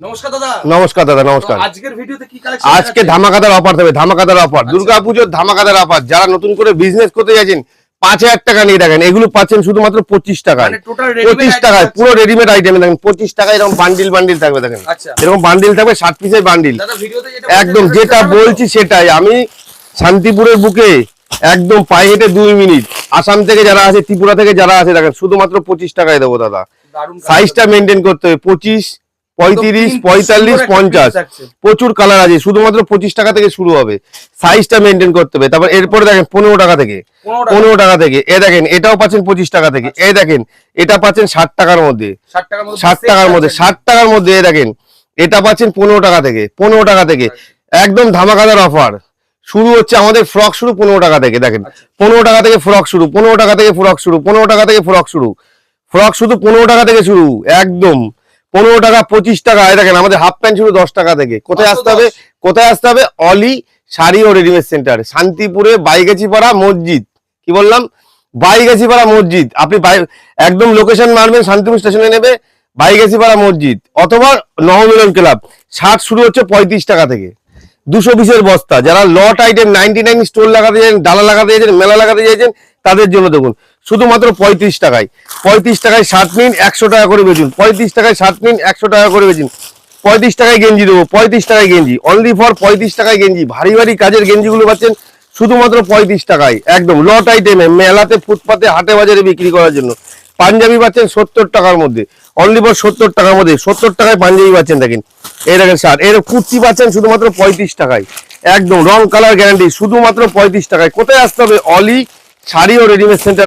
নমস্কার দাদা। নমস্কার দাদা, নমস্কার। আজকের ভিডিওতে কি কালেকশন? আজকে ধামাকাদার অফার দেবে, ধামাকাদার অফার, দুর্গাপুজোর ধামাকাদার অফার। যারা নতুন করে বিজনেস করতে যাচ্ছেন 5000 টাকা নিয়ে দেখেন, এগুলো পাচ্ছেন শুধুমাত্র 25 টাকায়। 25 টাকায় পুরো রেডিমেড আইটেম দেখেন, 25 টাকায় এরকম বান্ডিল বান্ডিল থাকবে দেখেন। এরকম বান্ডিল থাকবে 60 পিসের বান্ডিল। একদম যেটা বলছি সেটাই। আমি শান্তিপুরের বুকে একদম পায়ে হেঁটে 2 মিনিট, আসাম থেকে যারা আছে, ত্রিপুরা থেকে যারা আছে দেখেন, শুধুমাত্র 25 টাকায় দেবো দাদা। সাইজটা মেনটেন করতে হবে, 25, 35, 45, 50 প্রচুর কালার আছে। শুধুমাত্র 25 টাকা থেকে শুরু হবে, সাইজটা মেনটেন করতে হবে। তারপর এরপরে দেখেন 15 টাকা থেকে, 15 টাকা থেকে এ দেখেন, এটাও পাচ্ছেন 25 টাকা থেকে। এ দেখেন এটা পাচ্ছেন 60 টাকার মধ্যে, 60 টাকার মধ্যে, 60 টাকার মধ্যে। এ দেখেন এটা পাচ্ছেন 15 টাকা থেকে, 15 টাকা থেকে। একদম ধামাকাদার অফার শুরু হচ্ছে আমাদের। ফ্রক শুরু 15 টাকা থেকে, দেখেন 15 টাকা থেকে ফ্রক শুরু, 15 টাকা থেকে ফ্রক শুরু, 15 টাকা থেকে ফ্রক শুরু। ফ্রক শুধু 15 টাকা থেকে শুরু, একদম 15 টাকা, 25 টাকা। দেখেন আমাদের হাফ প্যান্ট শুরু 10 টাকা থেকে। কোথায় আসতে হবে? কোথায় আসতে হবে? অলি শাড়ি ও রেডিমেড সেন্টার, শান্তিপুরে বাইগাছিপাড়া মসজিদ। কি বললাম? বাইগাছিপাড়া মসজিদ। আপনি একদম লোকেশন মারবেন, শান্তিপুর স্টেশনে নেবে, বাইগাছিপাড়া মসজিদ অথবা নবমিলন ক্লাব। শার্ট শুরু হচ্ছে 35 টাকা থেকে, 200 পিসের বস্তা। যারা লট আইটেম 99 স্টোর লাগাতে চাইছেন, ডালা লাগাতে চাইছেন, মেলা লাগাতে চাইছেন, তাদের জন্য দেখুন শুধুমাত্র 35 টাকায়। 35 টাকায় শার্ট নিন, 100 টাকা করে বেচুন। 35 টাকায় শার্ট নিন, 100 টাকা করে বেচুন। 35 টাকায় গেঞ্জি দেবো, 35 টাকায় গেঞ্জি, অনলি ফর 35 টাকায় গেঞ্জি। ভারী ভারী কাজের গেঞ্জিগুলো পাচ্ছেন শুধুমাত্র 35 টাকায়, একদম লট আইটেমে, মেলাতে, ফুটপাতে, হাটে বাজারে বিক্রি করার জন্য। পাঞ্জাবি পাচ্ছেন 70 টাকার মধ্যে, অনলি ফর 70 টাকার মধ্যে। 70 টাকায় পাঞ্জাবি পাচ্ছেন দেখেন। এই দেখেন শার্ট, এর কুর্তি পাচ্ছেন শুধুমাত্র 35 টাকায়, একদম রং কালার গ্যারান্টি, শুধুমাত্র 35 টাকায়। কোথায় আসতে হবে? অলি শাড়ি ও রেডিমেড সেন্টার।